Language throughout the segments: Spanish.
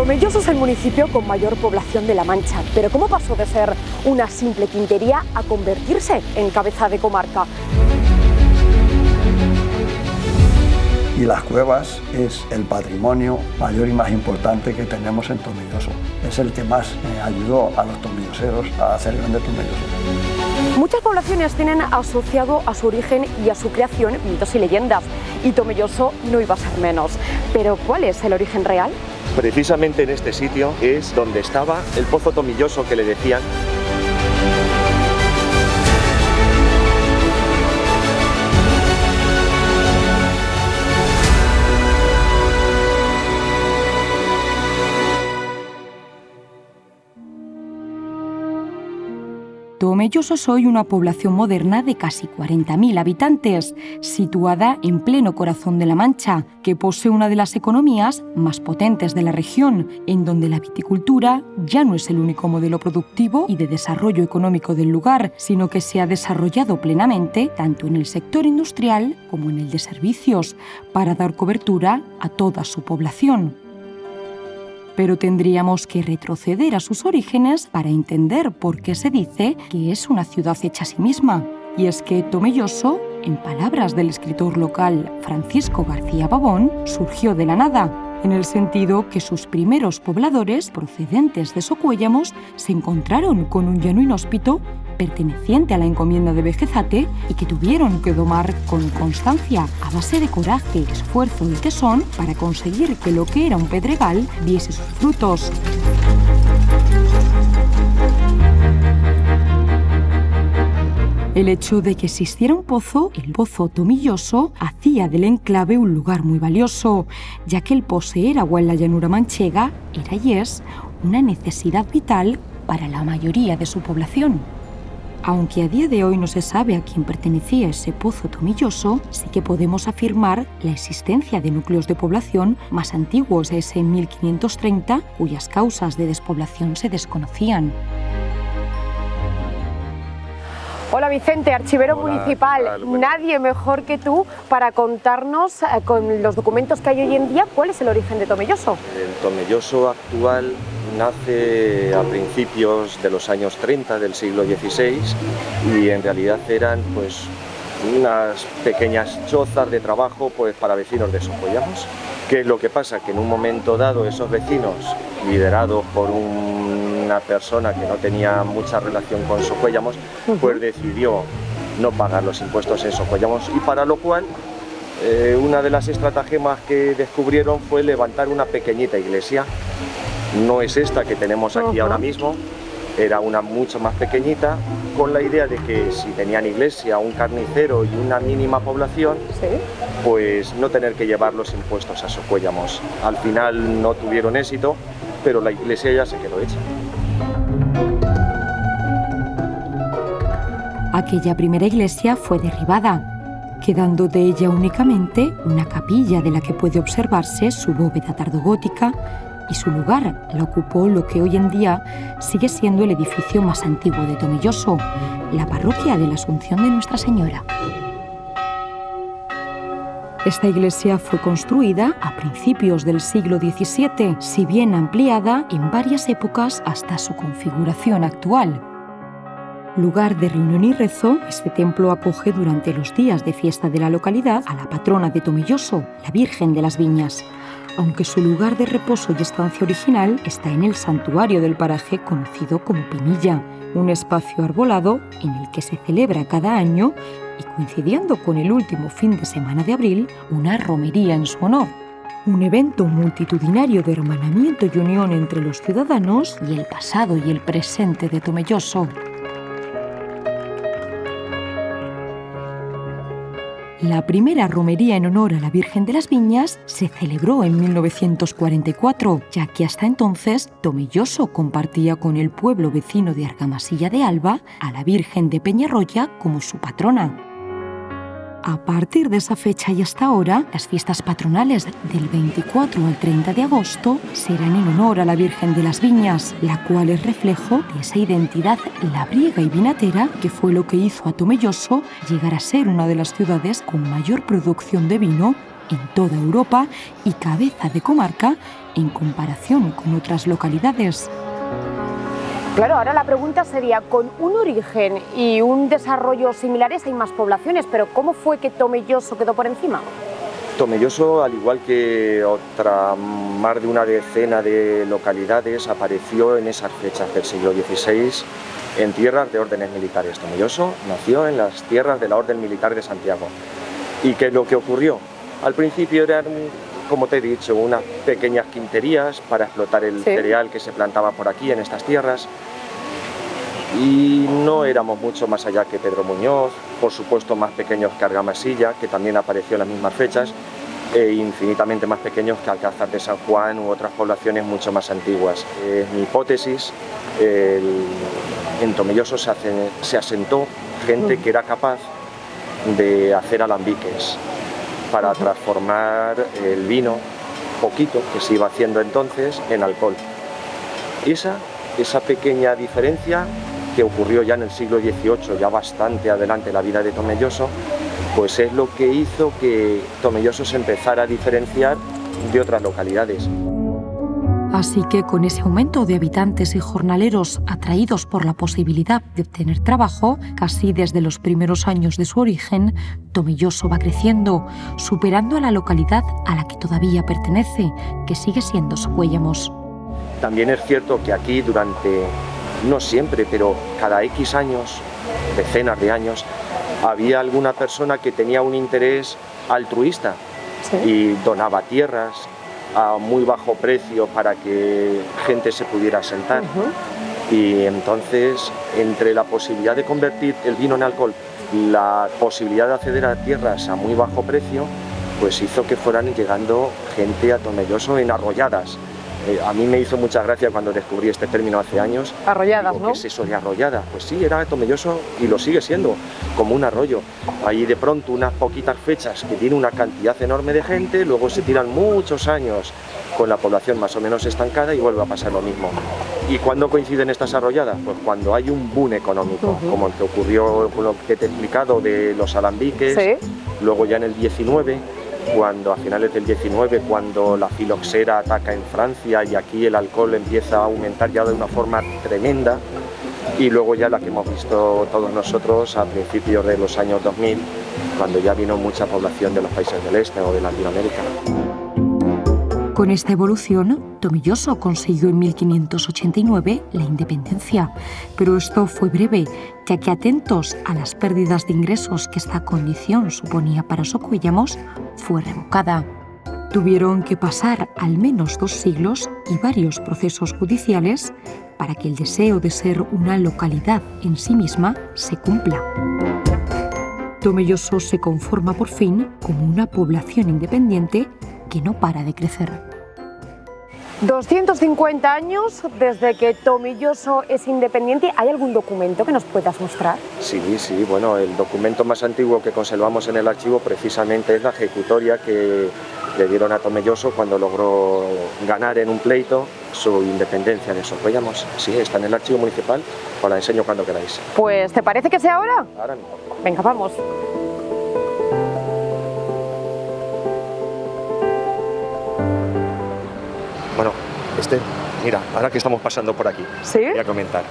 Tomelloso es el municipio con mayor población de La Mancha, pero ¿cómo pasó de ser una simple quintería a convertirse en cabeza de comarca? Y las cuevas es el patrimonio mayor y más importante que tenemos en Tomelloso. Es el que más ayudó a los tomelloseros a hacer grande Tomelloso. Muchas poblaciones tienen asociado a su origen y a su creación mitos y leyendas, y Tomelloso no iba a ser menos. Pero ¿cuál es el origen real? Precisamente en este sitio es donde estaba el pozo Tomilloso que le decían. Tomelloso es hoy una población moderna de casi 40.000 habitantes, situada en pleno corazón de La Mancha, que posee una de las economías más potentes de la región, en donde la viticultura ya no es el único modelo productivo y de desarrollo económico del lugar, sino que se ha desarrollado plenamente tanto en el sector industrial como en el de servicios, para dar cobertura a toda su población. Pero tendríamos que retroceder a sus orígenes para entender por qué se dice que es una ciudad hecha a sí misma. Y es que Tomelloso, en palabras del escritor local Francisco García Pavón, surgió de la nada, en el sentido que sus primeros pobladores, procedentes de Socuéllamos, se encontraron con un llano inhóspito perteneciente a la encomienda de Vejezate y que tuvieron que domar con constancia, a base de coraje, esfuerzo y tesón, para conseguir que lo que era un pedregal diese sus frutos. El hecho de que existiera un pozo, el pozo Tomilloso, hacía del enclave un lugar muy valioso, ya que el poseer agua en la llanura manchega era y es una necesidad vital para la mayoría de su población. Aunque a día de hoy no se sabe a quién pertenecía ese pozo Tomilloso, sí que podemos afirmar la existencia de núcleos de población más antiguos a ese 1530, cuyas causas de despoblación se desconocían. Hola Vicente, archivero municipal. Nadie mejor que tú para contarnos con los documentos que hay hoy en día cuál es el origen de Tomelloso. El Tomelloso actual nace a principios de los años 30 del siglo XVI y en realidad eran pues unas pequeñas chozas de trabajo pues para vecinos de Socuéllamos. ¿Qué es lo que pasa? Que en un momento dado esos vecinos, liderados por una persona que no tenía mucha relación con Socuéllamos, pues decidió no pagar los impuestos en Socuéllamos, y para lo cual una de las estratagemas que descubrieron fue levantar una pequeñita iglesia. No es esta que tenemos aquí ahora mismo, era una mucho más pequeñita, con la idea de que si tenían iglesia, un carnicero y una mínima población, ¿sí?, pues no tener que llevar los impuestos a Socuéllamos. Al final no tuvieron éxito, pero la iglesia ya se quedó hecha. Aquella primera iglesia fue derribada, quedando de ella únicamente una capilla de la que puede observarse su bóveda tardogótica, y su lugar la ocupó lo que hoy en día sigue siendo el edificio más antiguo de Tomelloso, la parroquia de la Asunción de Nuestra Señora. Esta iglesia fue construida a principios del siglo XVII, si bien ampliada en varias épocas hasta su configuración actual. Lugar de reunión y rezo, este templo acoge durante los días de fiesta de la localidad a la patrona de Tomelloso, la Virgen de las Viñas, aunque su lugar de reposo y estancia original está en el santuario del paraje conocido como Pinilla, un espacio arbolado en el que se celebra cada año, y coincidiendo con el último fin de semana de abril, una romería en su honor. Un evento multitudinario de hermanamiento y unión entre los ciudadanos y el pasado y el presente de Tomelloso. La primera romería en honor a la Virgen de las Viñas se celebró en 1944, ya que hasta entonces Tomelloso compartía con el pueblo vecino de Argamasilla de Alba a la Virgen de Peñarroya como su patrona. A partir de esa fecha y hasta ahora, las fiestas patronales del 24 al 30 de agosto serán en honor a la Virgen de las Viñas, la cual es reflejo de esa identidad labriega y vinatera que fue lo que hizo a Tomelloso llegar a ser una de las ciudades con mayor producción de vino en toda Europa y cabeza de comarca en comparación con otras localidades. Claro, ahora la pregunta sería, con un origen y un desarrollo similares hay más poblaciones, pero ¿cómo fue que Tomelloso quedó por encima? Tomelloso, al igual que otra más de una decena de localidades, apareció en esas fechas del siglo XVI en tierras de órdenes militares. Tomelloso nació en las tierras de la Orden Militar de Santiago. ¿Y qué es lo que ocurrió? Al principio eran, como te he dicho, unas pequeñas quinterías para explotar el cereal que se plantaba por aquí en estas tierras. Y no éramos mucho más allá que Pedro Muñoz, por supuesto más pequeños que Argamasilla, que también apareció en las mismas fechas, e infinitamente más pequeños que Alcázar de San Juan u otras poblaciones mucho más antiguas. Mi hipótesis, en Tomelloso se asentó gente que era capaz de hacer alambiques para transformar el vino, poquito, que se iba haciendo entonces, en alcohol. Esa pequeña diferencia que ocurrió ya en el siglo XVIII, ya bastante adelante en la vida de Tomelloso, pues es lo que hizo que Tomelloso se empezara a diferenciar de otras localidades. Así que con ese aumento de habitantes y jornaleros atraídos por la posibilidad de obtener trabajo, casi desde los primeros años de su origen, Tomelloso va creciendo, superando a la localidad a la que todavía pertenece, que sigue siendo Socuéllamos. También es cierto que aquí durante, no siempre, pero cada X años, decenas de años, había alguna persona que tenía un interés altruista y donaba tierras a muy bajo precio para que gente se pudiera asentar. Y entonces, entre la posibilidad de convertir el vino en alcohol, la posibilidad de acceder a tierras a muy bajo precio, pues hizo que fueran llegando gente a Tomelloso en arrolladas. A mí me hizo mucha gracia cuando descubrí este término hace años. Arrolladas, digo, ¿no? ¿qué es eso de arrollada? Pues sí, era Tomelloso y lo sigue siendo, como un arroyo. Hay de pronto unas poquitas fechas que tiene una cantidad enorme de gente, luego se tiran muchos años con la población más o menos estancada y vuelve a pasar lo mismo. ¿Y cuándo coinciden estas arrolladas? Pues cuando hay un boom económico, como el que ocurrió con lo que te he explicado de los alambiques, luego ya en el 19, cuando a finales del 19, cuando la filoxera ataca en Francia y aquí el alcohol empieza a aumentar ya de una forma tremenda, y luego ya la que hemos visto todos nosotros a principios de los años 2000, cuando ya vino mucha población de los países del este o de Latinoamérica. Con esta evolución, Tomelloso consiguió en 1589 la independencia, pero esto fue breve, ya que atentos a las pérdidas de ingresos que esta condición suponía para Socuéllamos, fue revocada. Tuvieron que pasar al menos 2 siglos y varios procesos judiciales para que el deseo de ser una localidad en sí misma se cumpla. Tomelloso se conforma por fin como una población independiente que no para de crecer. 250 años desde que Tomelloso es independiente. ¿Hay algún documento que nos puedas mostrar? Sí, bueno, el documento más antiguo que conservamos en el archivo precisamente es la ejecutoria que le dieron a Tomelloso cuando logró ganar en un pleito su independencia de Socuéllamos. Sí, está en el archivo municipal, os la enseño cuando queráis. Pues, ¿te parece que sea ahora? Ahora mismo. Venga, vamos. Bueno, mira, ahora que estamos pasando por aquí, voy a comentar.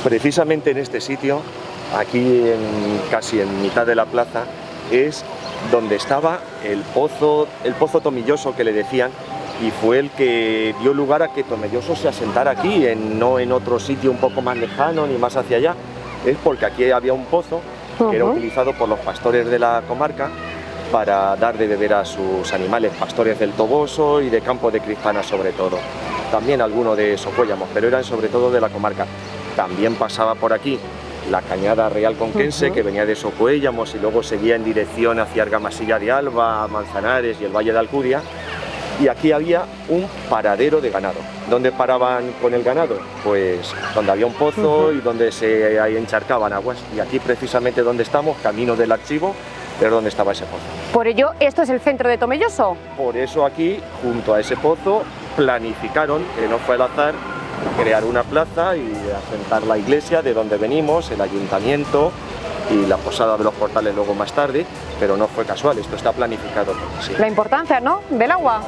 Precisamente en este sitio, aquí casi en mitad de la plaza, es donde estaba el pozo Tomelloso que le decían, y fue el que dio lugar a que Tomelloso se asentara aquí, no en otro sitio un poco más lejano ni más hacia allá. Es porque aquí había un pozo que era utilizado por los pastores de la comarca para dar de beber a sus animales, pastores del Toboso y de Campo de Cristana sobre todo. También algunos de Socuéllamos, pero eran sobre todo de la comarca. También pasaba por aquí la cañada real conquense, que venía de Socuéllamos y luego seguía en dirección hacia Argamasilla de Alba, Manzanares y el Valle de Alcudia. Y aquí había un paradero de ganado. ¿Dónde paraban con el ganado? Pues donde había un pozo y donde se encharcaban aguas. Y aquí precisamente donde estamos, camino del archivo, es donde estaba ese pozo. Por ello, ¿esto es el centro de Tomelloso? Por eso aquí, junto a ese pozo, planificaron, que no fue al azar, crear una plaza y asentar la iglesia de donde venimos, el ayuntamiento y la posada de los Portales luego más tarde, pero no fue casual, esto está planificado. Sí. La importancia, ¿no?, del agua.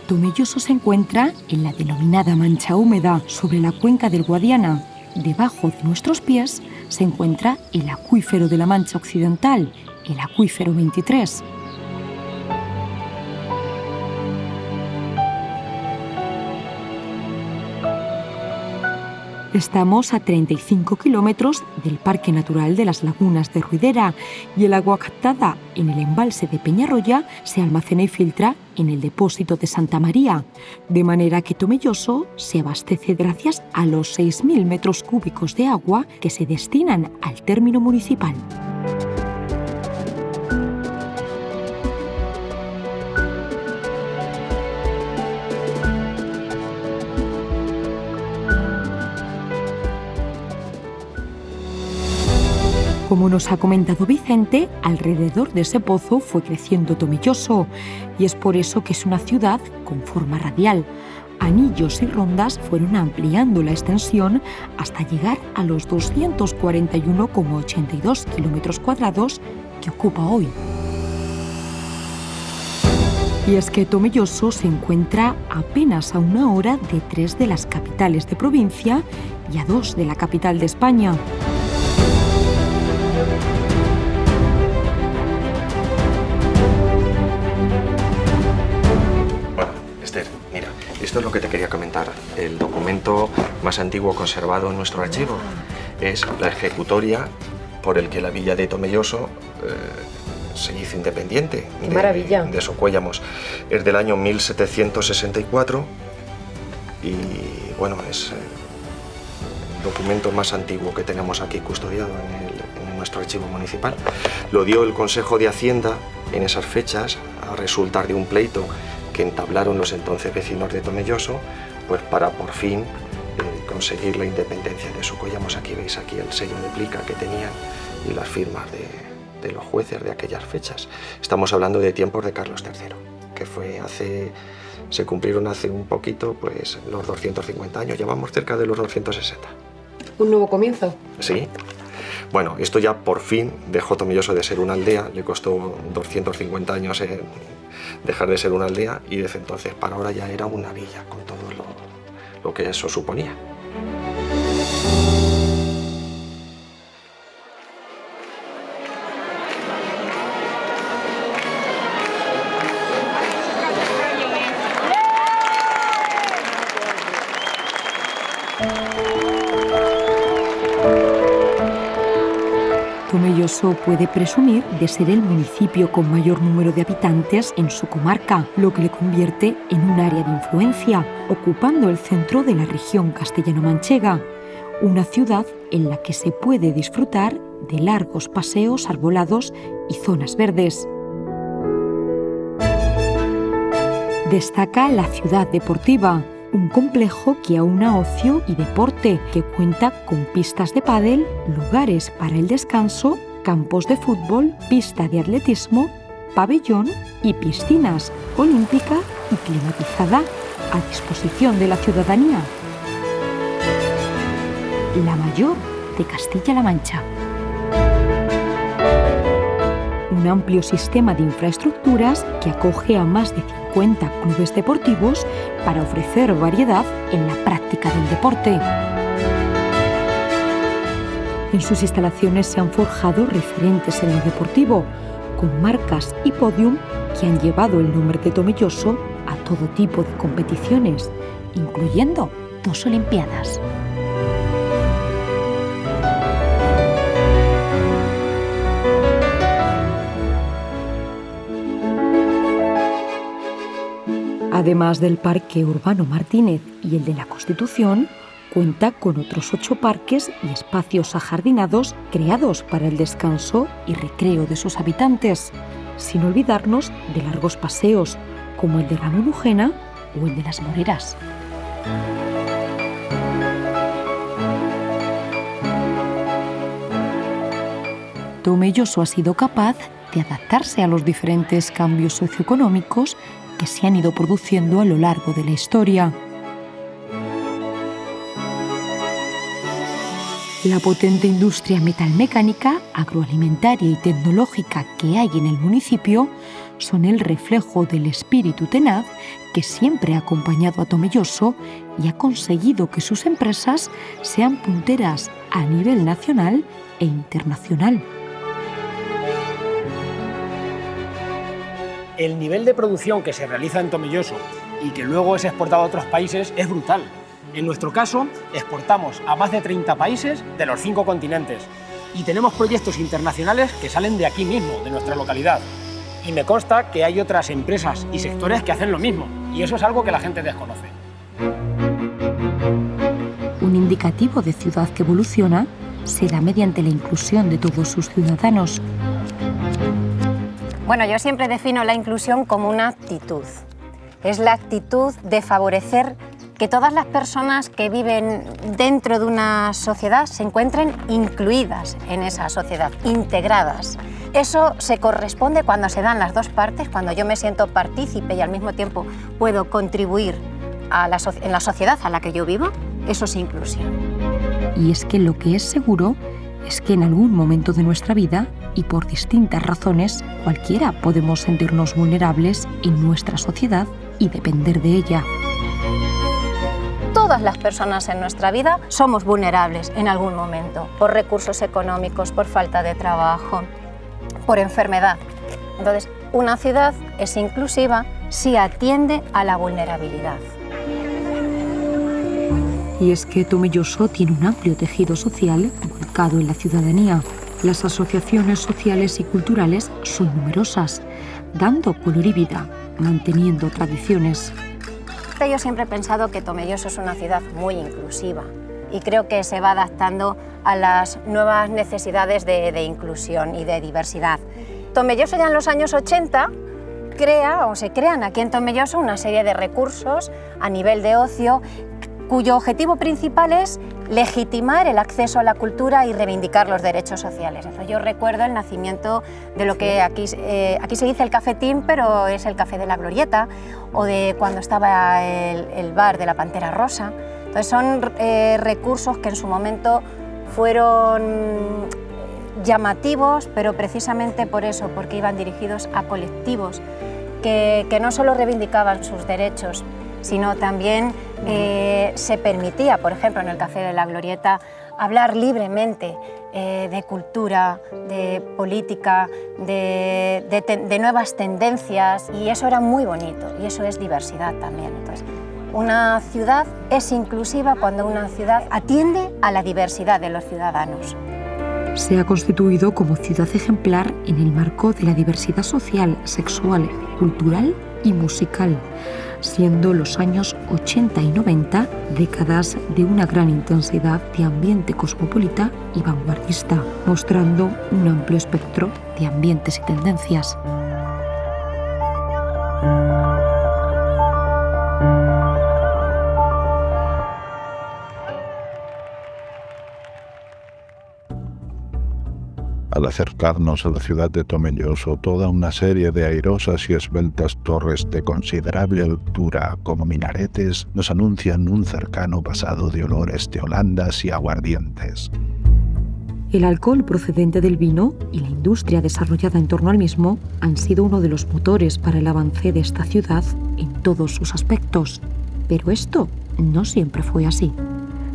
Tomelloso se encuentra en la denominada Mancha Húmeda, sobre la cuenca del Guadiana. Debajo de nuestros pies se encuentra el acuífero de la Mancha Occidental, el acuífero 23. Estamos a 35 kilómetros del Parque Natural de las Lagunas de Ruidera y el agua captada en el embalse de Peñarroya se almacena y filtra en el depósito de Santa María, de manera que Tomelloso se abastece gracias a los 6.000 metros cúbicos de agua que se destinan al término municipal. Como nos ha comentado Vicente, alrededor de ese pozo fue creciendo Tomelloso y es por eso que es una ciudad con forma radial. Anillos y rondas fueron ampliando la extensión hasta llegar a los 241,82 kilómetros cuadrados que ocupa hoy. Y es que Tomelloso se encuentra apenas a 1 hora de 3 de las capitales de provincia y a 2 de la capital de España. Mira, esto es lo que te quería comentar. El documento más antiguo conservado en nuestro archivo es la ejecutoria por el que la villa de Tomelloso se hizo independiente de Socuéllamos. Es del año 1764 y bueno, es el documento más antiguo que tenemos aquí custodiado en nuestro archivo municipal. Lo dio el Consejo de Hacienda en esas fechas a resultar de un pleito que entablaron los entonces vecinos de Tomelloso, pues para por fin conseguir la independencia de Socuéllamos. Aquí veis aquí el sello de plica que tenían y las firmas de los jueces de aquellas fechas. Estamos hablando de tiempos de Carlos III, que se cumplieron hace un poquito pues los 250 años, ya vamos cerca de los 260. Un nuevo comienzo. Sí. Bueno, esto ya por fin dejó Tomelloso de ser una aldea, le costó 250 años dejar de ser una aldea y desde entonces para ahora ya era una villa con todo lo que eso suponía. Tomelloso puede presumir de ser el municipio con mayor número de habitantes en su comarca, lo que le convierte en un área de influencia, ocupando el centro de la región castellano-manchega, una ciudad en la que se puede disfrutar de largos paseos arbolados y zonas verdes. Destaca la ciudad deportiva, un complejo que aúna ocio y deporte, que cuenta con pistas de pádel, lugares para el descanso, campos de fútbol, pista de atletismo, pabellón y piscinas olímpica y climatizada a disposición de la ciudadanía. La mayor de Castilla-La Mancha. Un amplio sistema de infraestructuras que acoge a más de 50 clubes deportivos para ofrecer variedad en la práctica del deporte. En sus instalaciones se han forjado referentes en lo deportivo, con marcas y podium que han llevado el nombre de Tomelloso a todo tipo de competiciones, incluyendo 2 Olimpiadas. Además del Parque Urbano Martínez y el de la Constitución, cuenta con otros 8 parques y espacios ajardinados creados para el descanso y recreo de sus habitantes, sin olvidarnos de largos paseos como el de Ramón Ujena o el de las Moreras. Tomelloso ha sido capaz de adaptarse a los diferentes cambios socioeconómicos que se han ido produciendo a lo largo de la historia. La potente industria metalmecánica, agroalimentaria y tecnológica que hay en el municipio son el reflejo del espíritu tenaz que siempre ha acompañado a Tomelloso y ha conseguido que sus empresas sean punteras a nivel nacional e internacional. El nivel de producción que se realiza en Tomelloso y que luego es exportado a otros países es brutal. En nuestro caso, exportamos a más de 30 países de los 5 continentes y tenemos proyectos internacionales que salen de aquí mismo, de nuestra localidad. Y me consta que hay otras empresas y sectores que hacen lo mismo, y eso es algo que la gente desconoce. Un indicativo de ciudad que evoluciona se da mediante la inclusión de todos sus ciudadanos. Bueno, yo siempre defino la inclusión como una actitud. Es la actitud de favorecer que todas las personas que viven dentro de una sociedad se encuentren incluidas en esa sociedad, integradas. Eso se corresponde cuando se dan las dos partes, cuando yo me siento partícipe y al mismo tiempo puedo contribuir en la sociedad a la que yo vivo. Eso es inclusión. Y es que lo que es seguro es que en algún momento de nuestra vida y por distintas razones, cualquiera podemos sentirnos vulnerables en nuestra sociedad y depender de ella. Todas las personas en nuestra vida somos vulnerables en algún momento, por recursos económicos, por falta de trabajo, por enfermedad. Entonces, una ciudad es inclusiva si atiende a la vulnerabilidad. Y es que Tomelloso tiene un amplio tejido social volcado en la ciudadanía. Las asociaciones sociales y culturales son numerosas, dando color y vida, manteniendo tradiciones. Yo siempre he pensado que Tomelloso es una ciudad muy inclusiva y creo que se va adaptando a las nuevas necesidades de inclusión y de diversidad. Tomelloso ya en los años 80 se crean aquí en Tomelloso una serie de recursos a nivel de ocio cuyo objetivo principal es legitimar el acceso a la cultura y reivindicar los derechos sociales. Entonces, yo recuerdo el nacimiento de lo que aquí se dice el cafetín, pero es el Café de la Glorieta, o de cuando estaba el bar de la Pantera Rosa. Entonces, son recursos que en su momento fueron llamativos, pero precisamente por eso, porque iban dirigidos a colectivos que no solo reivindicaban sus derechos, sino también se permitía, por ejemplo, en el Café de la Glorieta, hablar libremente de cultura, de política, de nuevas tendencias, y eso era muy bonito, y eso es diversidad también. Entonces, una ciudad es inclusiva cuando una ciudad atiende a la diversidad de los ciudadanos. Se ha constituido como ciudad ejemplar en el marco de la diversidad social, sexual, cultural y musical, siendo los años 80 y 90 décadas de una gran intensidad de ambiente cosmopolita y vanguardista, mostrando un amplio espectro de ambientes y tendencias. Al acercarnos a la ciudad de Tomelloso, toda una serie de airosas y esbeltas torres de considerable altura, como minaretes, nos anuncian un cercano pasado de olores de holandas y aguardientes. El alcohol procedente del vino y la industria desarrollada en torno al mismo han sido uno de los motores para el avance de esta ciudad en todos sus aspectos. Pero esto no siempre fue así.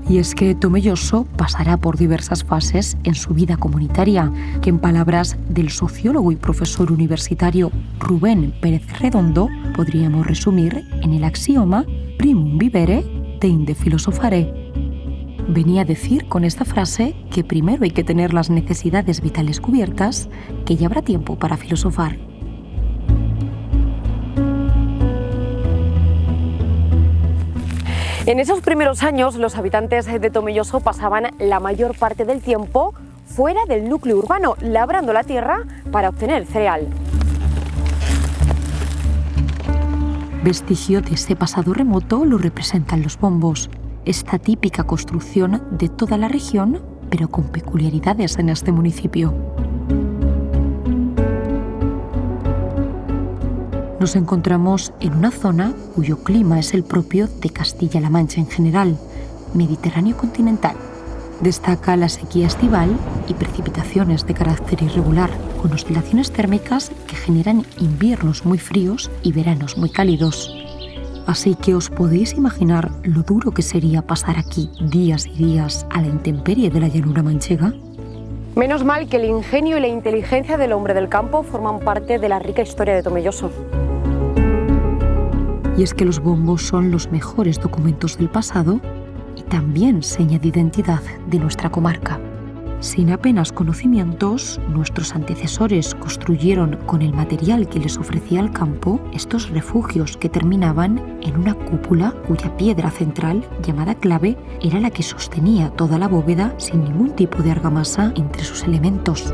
Y es que Tomelloso pasará por diversas fases en su vida comunitaria, que en palabras del sociólogo y profesor universitario Rubén Pérez Redondo podríamos resumir en el axioma primum vivere, deinde filosofare. Venía a decir con esta frase que primero hay que tener las necesidades vitales cubiertas, que ya habrá tiempo para filosofar. En esos primeros años, los habitantes de Tomelloso pasaban la mayor parte del tiempo fuera del núcleo urbano, labrando la tierra para obtener cereal. Vestigio de ese pasado remoto lo representan los bombos, esta típica construcción de toda la región, pero con peculiaridades en este municipio. Nos encontramos en una zona cuyo clima es el propio de Castilla-La Mancha en general, Mediterráneo continental. Destaca la sequía estival y precipitaciones de carácter irregular, con oscilaciones térmicas que generan inviernos muy fríos y veranos muy cálidos. Así que os podéis imaginar lo duro que sería pasar aquí días y días a la intemperie de la llanura manchega. Menos mal que el ingenio y la inteligencia del hombre del campo forman parte de la rica historia de Tomelloso. Y es que los bombos son los mejores documentos del pasado y también seña de identidad de nuestra comarca. Sin apenas conocimientos, nuestros antecesores construyeron con el material que les ofrecía el campo estos refugios que terminaban en una cúpula cuya piedra central, llamada clave, era la que sostenía toda la bóveda sin ningún tipo de argamasa entre sus elementos.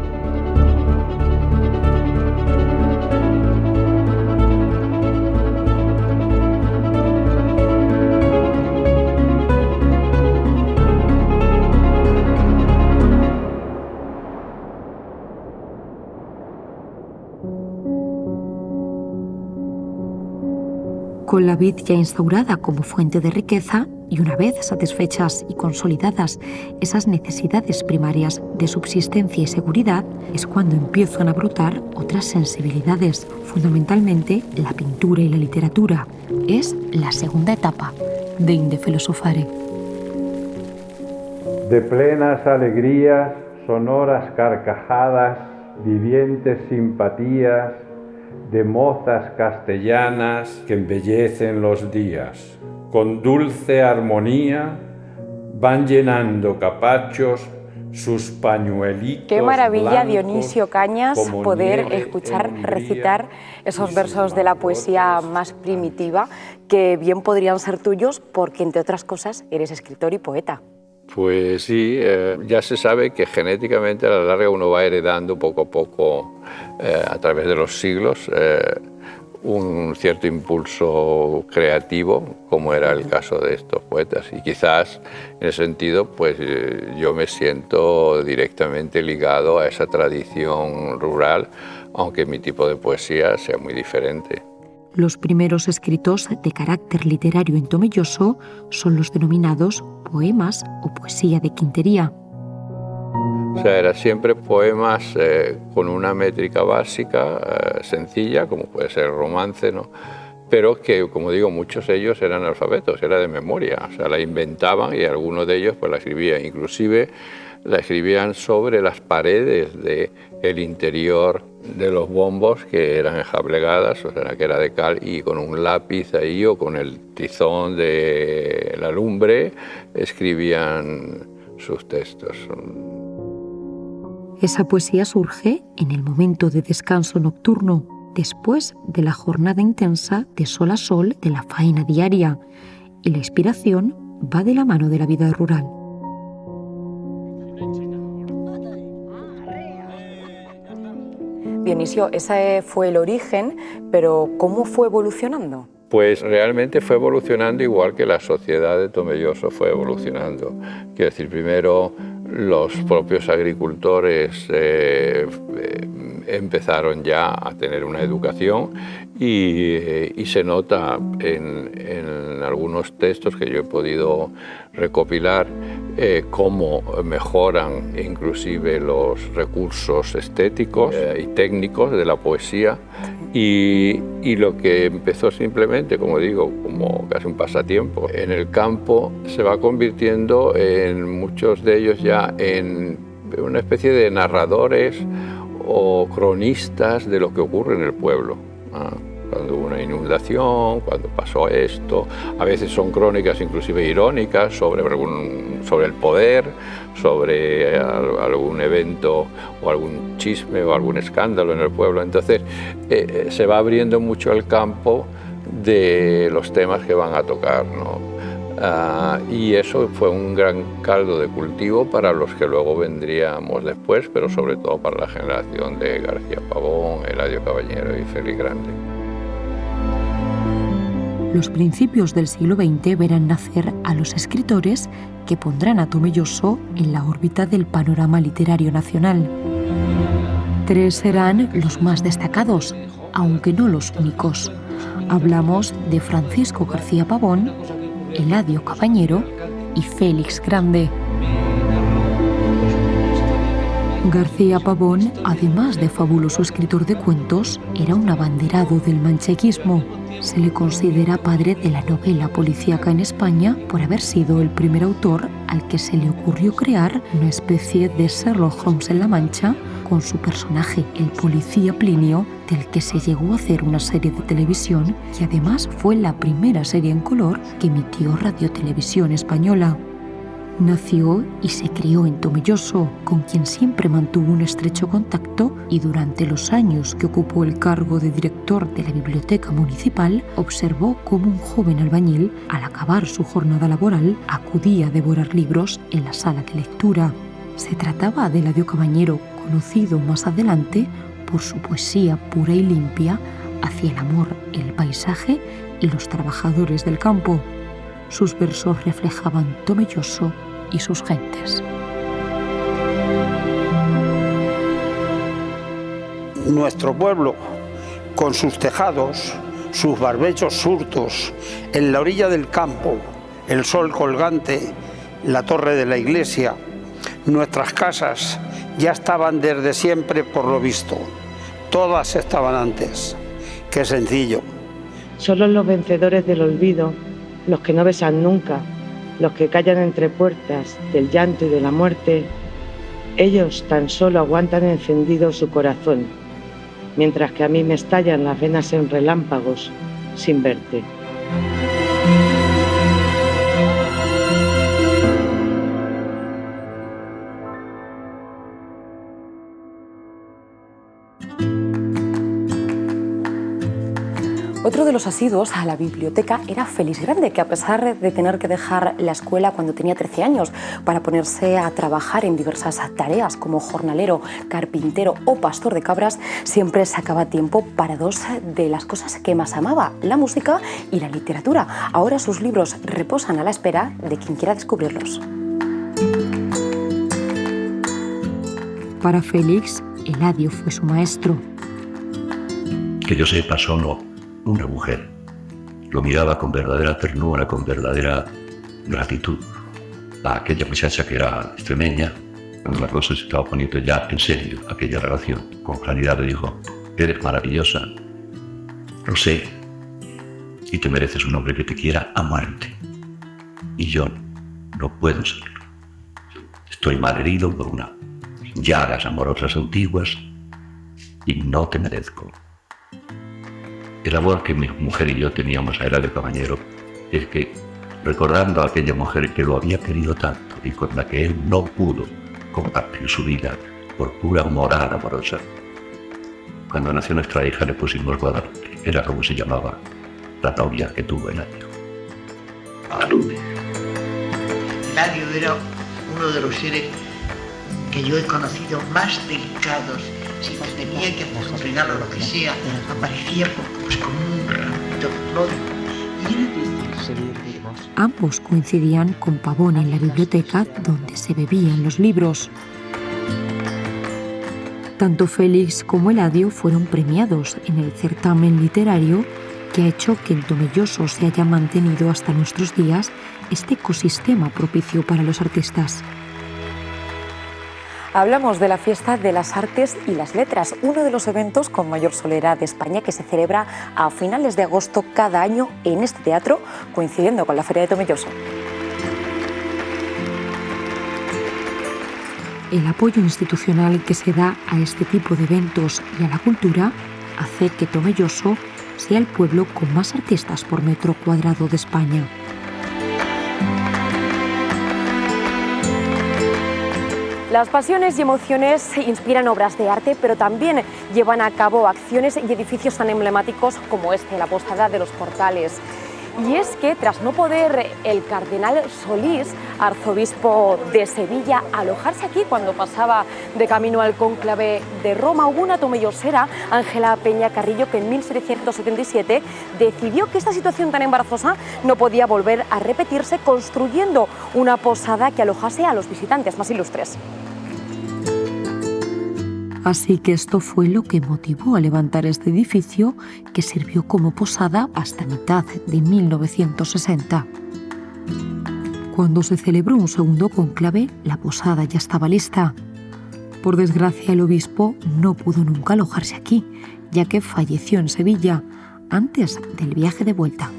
Con la vid ya instaurada como fuente de riqueza y una vez satisfechas y consolidadas esas necesidades primarias de subsistencia y seguridad, es cuando empiezan a brotar otras sensibilidades, fundamentalmente la pintura y la literatura. Es la segunda etapa de Inde Filosofare. De plenas alegrías, sonoras carcajadas, vivientes simpatías, de mozas castellanas que embellecen los días. Con dulce armonía van llenando capachos sus pañuelitos. Qué maravilla, blancos, Dionisio Cañas, poder nieve escuchar en Hungría, recitar esos versos de la poesía más primitiva que bien podrían ser tuyos porque, entre otras cosas, eres escritor y poeta. Pues sí, ya se sabe que genéticamente a la larga uno va heredando poco a poco, a través de los siglos, un cierto impulso creativo, como era el caso de estos poetas. Y quizás, en ese sentido, pues yo me siento directamente ligado a esa tradición rural, aunque mi tipo de poesía sea muy diferente. Los primeros escritos de carácter literario en Tomelloso son los denominados poemas o poesía de quintería. O sea, eran siempre poemas con una métrica básica, sencilla, como puede ser el romance, ¿no? Pero que, como digo, muchos de ellos eran alfabetos, era de memoria, o sea, la inventaban y algunos de ellos pues la escribían, inclusive la escribían sobre las paredes del interior de los bombos, que eran enjablegadas, o sea, que era de cal, y con un lápiz ahí o con el tizón de la lumbre escribían sus textos. Esa poesía surge en el momento de descanso nocturno, después de la jornada intensa de sol a sol de la faena diaria, y la inspiración va de la mano de la vida rural. Dionisio, ese fue el origen, pero ¿cómo fue evolucionando? Pues realmente fue evolucionando igual que la sociedad de Tomelloso fue evolucionando. Quiero decir, primero los propios agricultores empezaron ya a tener una educación y se nota en algunos textos que yo he podido recopilar cómo mejoran inclusive los recursos estéticos y técnicos de la poesía y lo que empezó simplemente, como digo, como casi un pasatiempo en el campo, se va convirtiendo en muchos de ellos ya en una especie de narradores o cronistas de lo que ocurre en el pueblo. Cuando hubo una inundación, cuando pasó esto, a veces son crónicas inclusive irónicas sobre el poder, sobre algún evento o algún chisme o algún escándalo en el pueblo. Entonces se va abriendo mucho el campo de los temas que van a tocar, ¿no? Y eso fue un gran caldo de cultivo para los que luego vendríamos después, pero sobre todo para la generación de García Pavón, Eladio Caballero y Félix Grande. Los principios del siglo XX verán nacer a los escritores que pondrán a Tomelloso en la órbita del panorama literario nacional. Tres serán los más destacados: aunque no los únicos. Hablamos de Francisco García Pavón, Eladio Cabañero y Félix Grande. García Pavón, además de fabuloso escritor de cuentos, era un abanderado del mancheguismo. Se le considera padre de la novela policíaca en España por haber sido el primer autor al que se le ocurrió crear una especie de Sherlock Holmes en La Mancha con su personaje, el policía Plinio, del que se llegó a hacer una serie de televisión y además fue la primera serie en color que emitió Radio Televisión Española. Nació y se crió en Tomelloso, con quien siempre mantuvo un estrecho contacto, y durante los años que ocupó el cargo de director de la biblioteca municipal, observó cómo un joven albañil, al acabar su jornada laboral, acudía a devorar libros en la sala de lectura. Se trataba de Eladio Cabañero, conocido más adelante por su poesía pura y limpia hacia el amor, el paisaje y los trabajadores del campo. Sus versos reflejaban Tomelloso y sus gentes. Nuestro pueblo, con sus tejados, sus barbechos surtos, en la orilla del campo, el sol colgante, la torre de la iglesia, nuestras casas ya estaban desde siempre por lo visto. Todas estaban antes. Qué sencillo. Solo los vencedores del olvido, los que no besan nunca, los que callan entre puertas del llanto y de la muerte, ellos tan solo aguantan encendido su corazón, mientras que a mí me estallan las venas en relámpagos sin verte. Otro de los asiduos a la biblioteca era Félix Grande, que a pesar de tener que dejar la escuela cuando tenía 13 años para ponerse a trabajar en diversas tareas como jornalero, carpintero o pastor de cabras, siempre sacaba tiempo para dos de las cosas que más amaba, la música y la literatura. Ahora sus libros reposan a la espera de quien quiera descubrirlos. Para Félix, Eladio fue su maestro. Que yo sepa, solo una mujer lo miraba con verdadera ternura, con verdadera gratitud a aquella muchacha que era extremeña. Cuando la cosa se estaba poniendo ya en serio, aquella relación, con claridad le dijo: eres maravillosa, lo sé, y te mereces un hombre que te quiera a muerte. Y yo no puedo serlo. Estoy malherido por unas llagas amorosas antiguas y no te merezco. El amor que mi mujer y yo teníamos a Eladio Cabañero es que, recordando a aquella mujer que lo había querido tanto y con la que él no pudo compartir su vida por pura moral amorosa, cuando nació nuestra hija le pusimos Guadalupe, era como se llamaba la novia que tuvo Eladio. Guadalupe. Eladio era uno de los seres que yo he conocido más delicados. Si tenía que hacer un regalo o lo que sea, aparecía pues con un ramito de flores. Ambos coincidían con Pavón en la biblioteca donde se bebían los libros. Tanto Félix como Eladio fueron premiados en el certamen literario que ha hecho que en Tomelloso se haya mantenido hasta nuestros días este ecosistema propicio para los artistas. Hablamos de la Fiesta de las Artes y las Letras, uno de los eventos con mayor soledad de España, que se celebra a finales de agosto cada año en este teatro, coincidiendo con la Feria de Tomelloso. El apoyo institucional que se da a este tipo de eventos y a la cultura hace que Tomelloso sea el pueblo con más artistas por metro cuadrado de España. Las pasiones y emociones inspiran obras de arte, pero también llevan a cabo acciones y edificios tan emblemáticos como la Postada de los Portales. Y es que, tras no poder el cardenal Solís, arzobispo de Sevilla, alojarse aquí cuando pasaba de camino al cónclave de Roma, hubo una tomellosera, Ángela Peña Carrillo, que en 1777 decidió que esta situación tan embarazosa no podía volver a repetirse, construyendo una posada que alojase a los visitantes más ilustres. Así que esto fue lo que motivó a levantar este edificio, que sirvió como posada hasta mitad de 1960. Cuando se celebró un segundo cónclave, la posada ya estaba lista. Por desgracia, el obispo no pudo nunca alojarse aquí, ya que falleció en Sevilla antes del viaje de vuelta.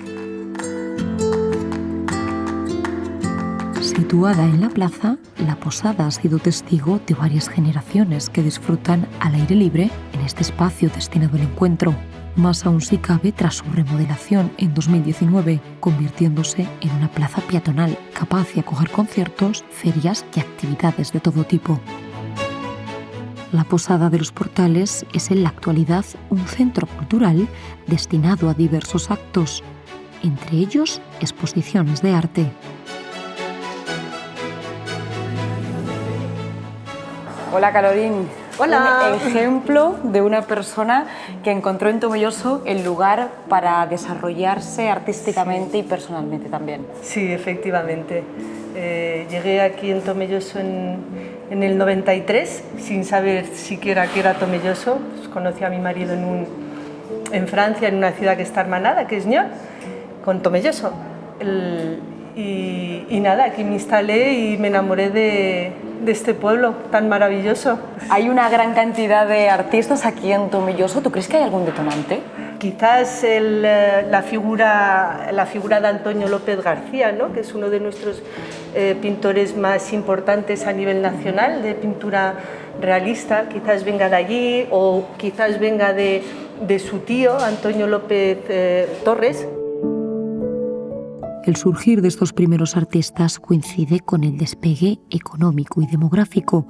Situada en la plaza, la posada ha sido testigo de varias generaciones que disfrutan al aire libre en este espacio destinado al encuentro. Más aún si cabe tras su remodelación en 2019, convirtiéndose en una plaza peatonal capaz de acoger conciertos, ferias y actividades de todo tipo. La Posada de los Portales es en la actualidad un centro cultural destinado a diversos actos, entre ellos exposiciones de arte. Hola, Carolín. Hola. Un ejemplo de una persona que encontró en Tomelloso el lugar para desarrollarse artísticamente y personalmente también. Sí, efectivamente. Llegué aquí en Tomelloso en el 93, sin saber siquiera qué era Tomelloso. Pues conocí a mi marido en Francia, en una ciudad que está hermanada, que es Niort, con Tomelloso. Y nada, aquí me instalé y me enamoré de este pueblo tan maravilloso. Hay una gran cantidad de artistas aquí en Tomelloso. ¿Tú crees que hay algún detonante? Quizás la figura de Antonio López García, ¿no? Que es uno de nuestros pintores más importantes a nivel nacional de pintura realista. Quizás venga de allí o quizás venga de su tío, Antonio López Torres. El surgir de estos primeros artistas coincide con el despegue económico y demográfico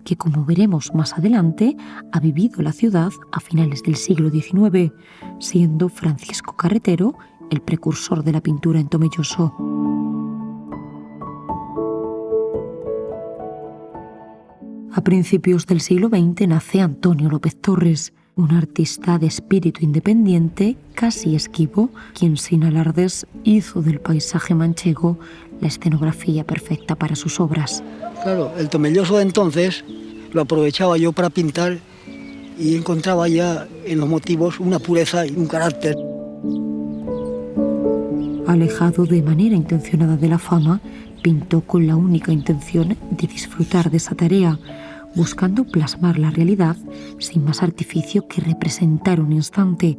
que, como veremos más adelante, ha vivido la ciudad a finales del siglo XIX, siendo Francisco Carretero el precursor de la pintura en Tomelloso. A principios del siglo XX nace Antonio López Torres, un artista de espíritu independiente, casi esquivo, quien sin alardes hizo del paisaje manchego la escenografía perfecta para sus obras. Claro, el Tomelloso de entonces lo aprovechaba yo para pintar y encontraba ya en los motivos una pureza y un carácter. Alejado de manera intencionada de la fama, pintó con la única intención de disfrutar de esa tarea, buscando plasmar la realidad sin más artificio que representar un instante,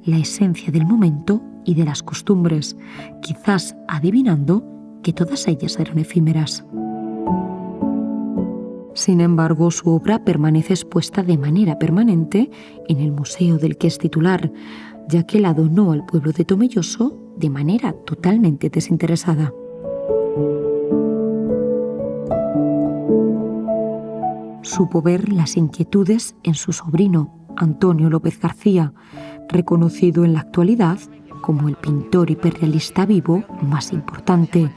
la esencia del momento y de las costumbres, quizás adivinando que todas ellas eran efímeras. Sin embargo, su obra permanece expuesta de manera permanente en el museo del que es titular, ya que la donó al pueblo de Tomelloso de manera totalmente desinteresada. Supo ver las inquietudes en su sobrino, Antonio López García, reconocido en la actualidad como el pintor hiperrealista vivo más importante,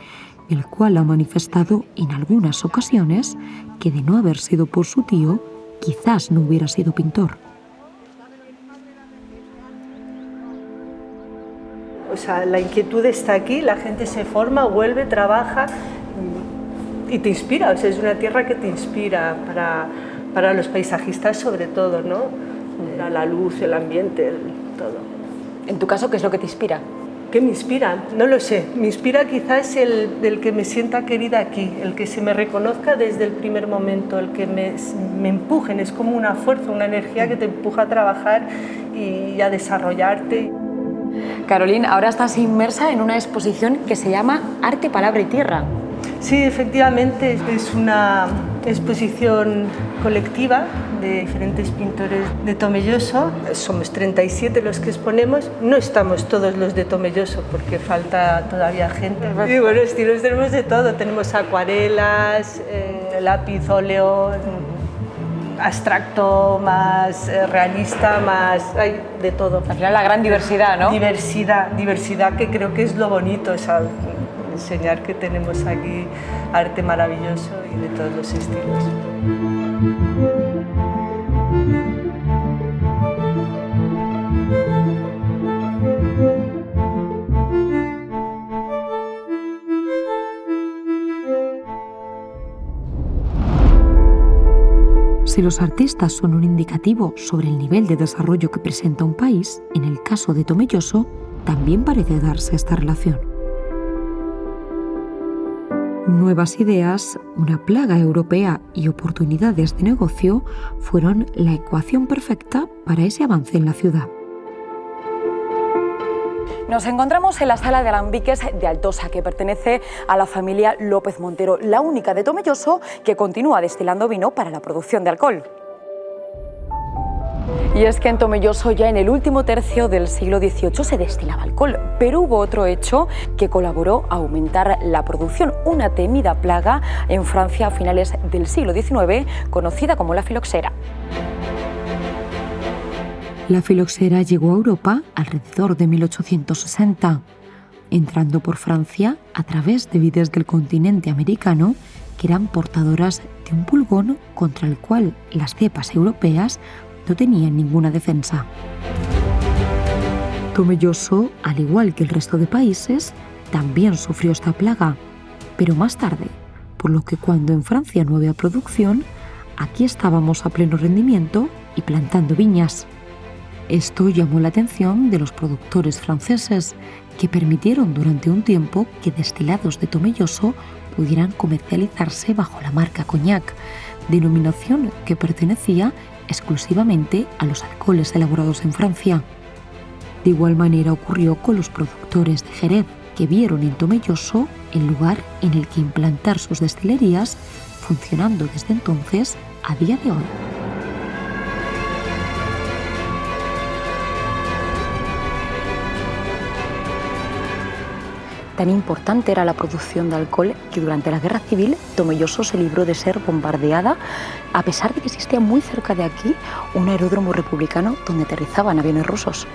el cual ha manifestado en algunas ocasiones que de no haber sido por su tío, quizás no hubiera sido pintor. O sea, la inquietud está aquí, la gente se forma, vuelve, trabaja y te inspira. O sea, es una tierra que te inspira para los paisajistas sobre todo, ¿no? La luz, el ambiente, todo. En tu caso, ¿qué es lo que te inspira? ¿Qué me inspira? No lo sé. Me inspira quizás el que me sienta querida aquí, el que se me reconozca desde el primer momento, el que me empujen. Es como una fuerza, una energía que te empuja a trabajar y a desarrollarte. Carolín, ahora estás inmersa en una exposición que se llama Arte, Palabra y Tierra. Sí, efectivamente, es una exposición colectiva de diferentes pintores de Tomelloso. Somos 37 los que exponemos, no estamos todos los de Tomelloso porque falta todavía gente. Y bueno, estilos tenemos de todo, tenemos acuarelas, lápiz, óleo, abstracto, más realista, más... hay de todo. Al final la gran diversidad, ¿no? Diversidad que creo que es lo bonito, ¿sabes? Enseñar que tenemos aquí arte maravilloso y de todos los estilos. Si los artistas son un indicativo sobre el nivel de desarrollo que presenta un país, en el caso de Tomelloso también parece darse esta relación. Nuevas ideas, una plaga europea y oportunidades de negocio fueron la ecuación perfecta para ese avance en la ciudad. Nos encontramos en la sala de alambiques de Altosa, que pertenece a la familia López Montero, la única de Tomelloso que continúa destilando vino para la producción de alcohol. Y es que en Tomelloso ya en el último tercio del siglo XVIII se destilaba alcohol, pero hubo otro hecho que colaboró a aumentar la producción, una temida plaga en Francia a finales del siglo XIX, conocida como la filoxera. La filoxera llegó a Europa alrededor de 1860, entrando por Francia a través de vides del continente americano que eran portadoras de un pulgón contra el cual las cepas europeas no tenían ninguna defensa. Tomelloso, al igual que el resto de países, también sufrió esta plaga, pero más tarde, por lo que cuando en Francia no había producción, aquí estábamos a pleno rendimiento y plantando viñas. Esto llamó la atención de los productores franceses, que permitieron durante un tiempo que destilados de Tomelloso pudieran comercializarse bajo la marca Cognac, denominación que pertenecía exclusivamente a los alcoholes elaborados en Francia. De igual manera ocurrió con los productores de Jerez, que vieron en Tomelloso el lugar en el que implantar sus destilerías, funcionando desde entonces a día de hoy. Tan importante era la producción de alcohol que durante la Guerra Civil Tomelloso se libró de ser bombardeada, a pesar de que existía muy cerca de aquí un aeródromo republicano donde aterrizaban aviones rusos.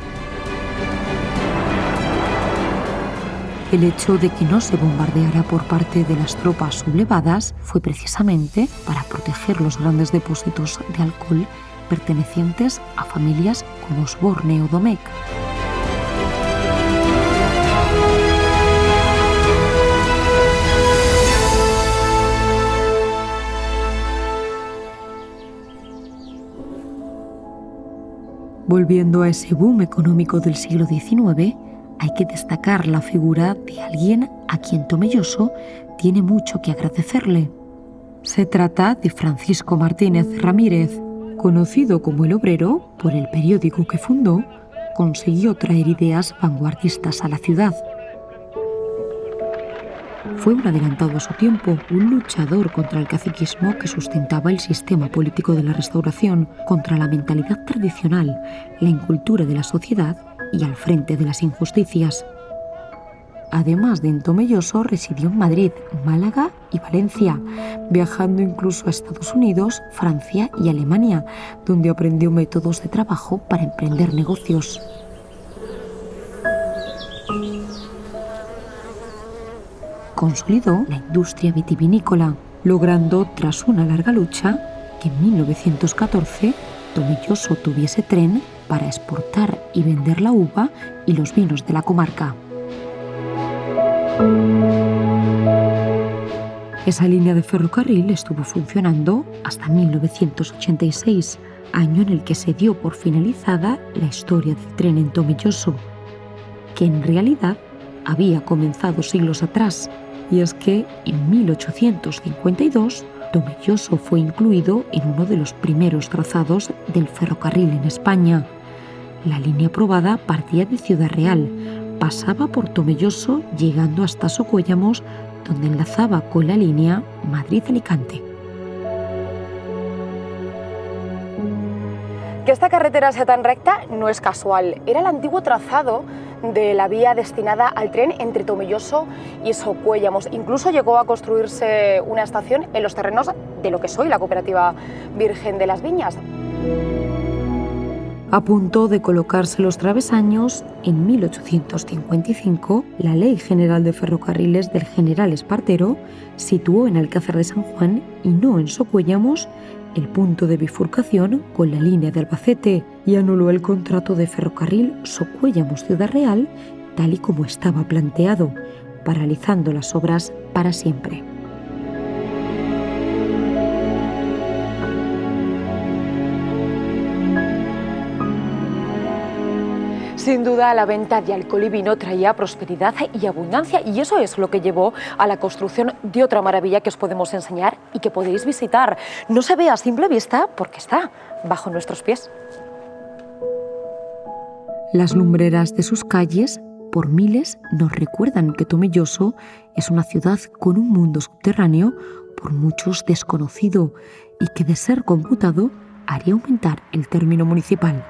El hecho de que no se bombardeara por parte de las tropas sublevadas fue precisamente para proteger los grandes depósitos de alcohol pertenecientes a familias como Osborne o Domecq. Volviendo a ese boom económico del siglo XIX, hay que destacar la figura de alguien a quien Tomelloso tiene mucho que agradecerle. Se trata de Francisco Martínez Ramírez, conocido como El Obrero por el periódico que fundó, consiguió traer ideas vanguardistas a la ciudad. Fue un adelantado a su tiempo, un luchador contra el caciquismo que sustentaba el sistema político de la Restauración, contra la mentalidad tradicional, la incultura de la sociedad y al frente de las injusticias. Además de en Tomelloso, residió en Madrid, Málaga y Valencia, viajando incluso a Estados Unidos, Francia y Alemania, donde aprendió métodos de trabajo para emprender negocios. Consolidó la industria vitivinícola, logrando, tras una larga lucha, que en 1914 Tomelloso tuviese tren para exportar y vender la uva y los vinos de la comarca. Esa línea de ferrocarril estuvo funcionando hasta 1986, año en el que se dio por finalizada la historia del tren en Tomelloso, que en realidad había comenzado siglos atrás, y es que en 1852 Tomelloso fue incluido en uno de los primeros trazados del ferrocarril en España. La línea aprobada partía de Ciudad Real, pasaba por Tomelloso llegando hasta Socuéllamos, donde enlazaba con la línea Madrid-Alicante. Que esta carretera sea tan recta no es casual. Era el antiguo trazado de la vía destinada al tren entre Tomelloso y Socuéllamos. Incluso llegó a construirse una estación en los terrenos de lo que es hoy la Cooperativa Virgen de las Viñas. A punto de colocarse los travesaños, en 1855, la Ley General de Ferrocarriles del general Espartero situó en Alcázar de San Juan y no en Socuéllamos el punto de bifurcación con la línea de Albacete y anuló el contrato de ferrocarril Socuéllamos-Ciudad Real tal y como estaba planteado, paralizando las obras para siempre. Sin duda, la venta de alcohol y vino traía prosperidad y abundancia, y eso es lo que llevó a la construcción de otra maravilla que os podemos enseñar y que podéis visitar. No se ve a simple vista porque está bajo nuestros pies. Las lumbreras de sus calles, por miles, nos recuerdan que Tomelloso es una ciudad con un mundo subterráneo por muchos desconocido y que, de ser computado, haría aumentar el término municipal.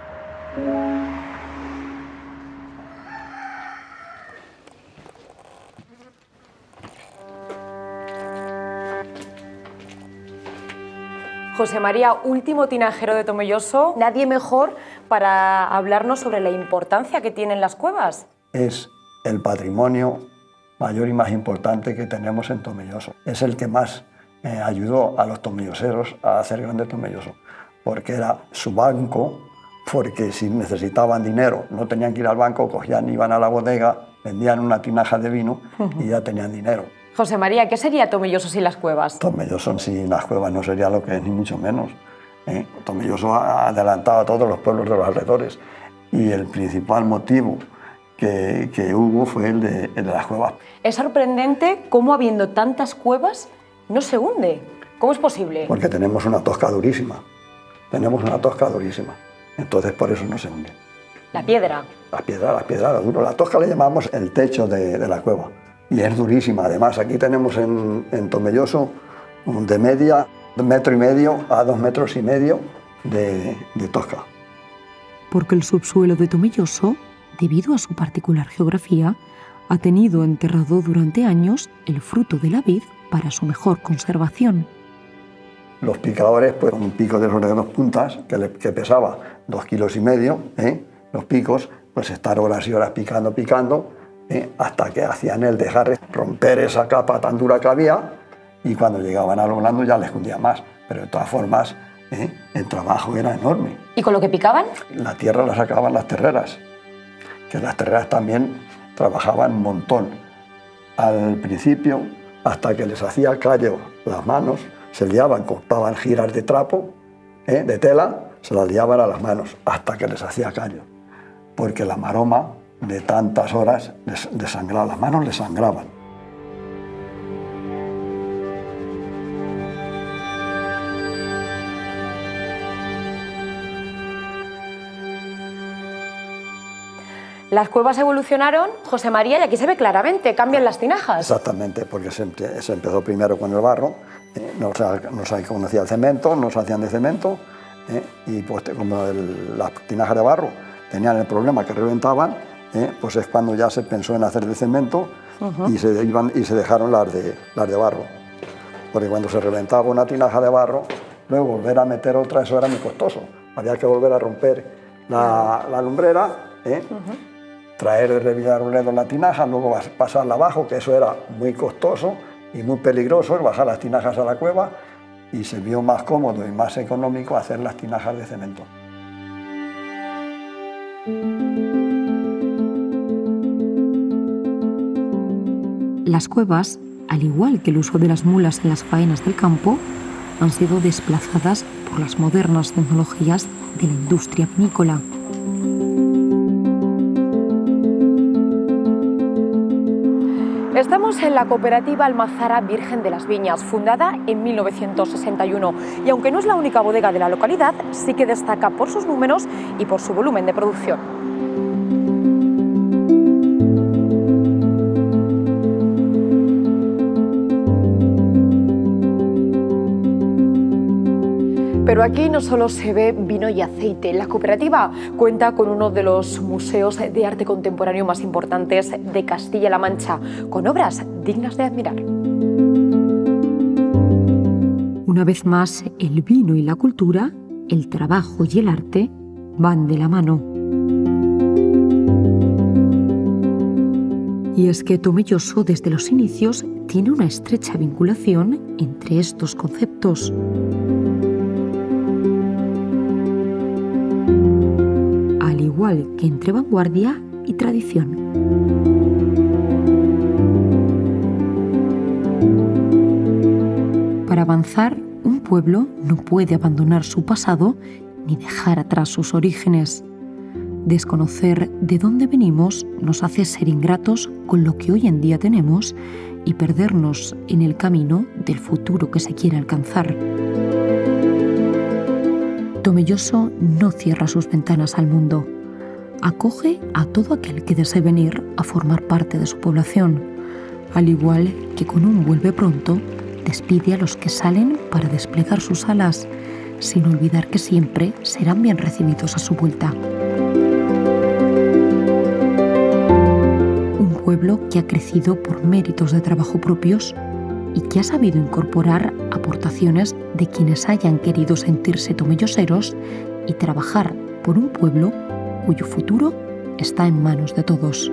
José María, último tinajero de Tomelloso, nadie mejor para hablarnos sobre la importancia que tienen las cuevas. Es el patrimonio mayor y más importante que tenemos en Tomelloso. Es el que más ayudó a los tomelloseros a hacer grande Tomelloso, porque era su banco, porque si necesitaban dinero no tenían que ir al banco, cogían, iban a la bodega, vendían una tinaja de vino y ya tenían dinero. José María, ¿qué sería Tomelloso sin las cuevas? Tomelloso sin las cuevas no sería lo que es, ni mucho menos. Tomelloso ha adelantado a todos los pueblos de los alrededores y el principal motivo que hubo fue el de las cuevas. Es sorprendente cómo, habiendo tantas cuevas, no se hunde. ¿Cómo es posible? Porque tenemos una tosca durísima. Tenemos una tosca durísima. Entonces por eso no se hunde. La piedra. La piedra, lo duro. La tosca le llamamos el techo de la cueva. Y es durísima. Además, aquí tenemos en Tomelloso de media 1,5 metros a 2,5 metros de tosca. Porque el subsuelo de Tomelloso, debido a su particular geografía, ha tenido enterrado durante años el fruto de la vid para su mejor conservación. Los picadores, pues un pico de esos de 2 puntas, que pesaba 2,5 kilos, los picos, pues estar horas y horas picando, hasta que hacían el dejar romper esa capa tan dura que había, y cuando llegaban a lo blando ya les hundía más. Pero de todas formas, el trabajo era enorme. ¿Y con lo que picaban? La tierra la sacaban las terreras, que las terreras también trabajaban un montón. Al principio, hasta que les hacía callo las manos, se liaban, cortaban giras de trapo, de tela, se las liaban a las manos, hasta que les hacía callo. Porque la maroma de tantas horas les sangraba, las manos les sangraban. Las cuevas evolucionaron, José María, y aquí se ve claramente, cambian las tinajas. Exactamente, porque se empezó primero con el barro, no se conocía el cemento, no se hacían de cemento, y pues como las tinajas de barro tenían el problema que reventaban, pues es cuando ya se pensó en hacer de cemento y se dejaron las de barro. Porque cuando se reventaba una tinaja de barro, luego volver a meter otra, eso era muy costoso. Había que volver a romper la lumbrera, traer de Revillaroledo la tinaja, luego pasarla abajo, que eso era muy costoso y muy peligroso, bajar las tinajas a la cueva, y se vio más cómodo y más económico hacer las tinajas de cemento. Las cuevas, al igual que el uso de las mulas en las faenas del campo, han sido desplazadas por las modernas tecnologías de la industria vinícola. Estamos en la cooperativa Almazara Virgen de las Viñas, fundada en 1961, y aunque no es la única bodega de la localidad, sí que destaca por sus números y por su volumen de producción. Pero aquí no solo se ve vino y aceite. La cooperativa cuenta con uno de los museos de arte contemporáneo más importantes de Castilla-La Mancha, con obras dignas de admirar. Una vez más, el vino y la cultura, el trabajo y el arte van de la mano. Y es que Tomelloso, desde los inicios, tiene una estrecha vinculación entre estos conceptos. Al igual que entre vanguardia y tradición. Para avanzar, un pueblo no puede abandonar su pasado ni dejar atrás sus orígenes. Desconocer de dónde venimos nos hace ser ingratos con lo que hoy en día tenemos y perdernos en el camino del futuro que se quiere alcanzar. Tomelloso no cierra sus ventanas al mundo. Acoge a todo aquel que desee venir a formar parte de su población, al igual que con un vuelve pronto, despide a los que salen para desplegar sus alas, sin olvidar que siempre serán bien recibidos a su vuelta. Un pueblo que ha crecido por méritos de trabajo propios y que ha sabido incorporar aportaciones de quienes hayan querido sentirse tomelloseros y trabajar por un pueblo cuyo futuro está en manos de todos.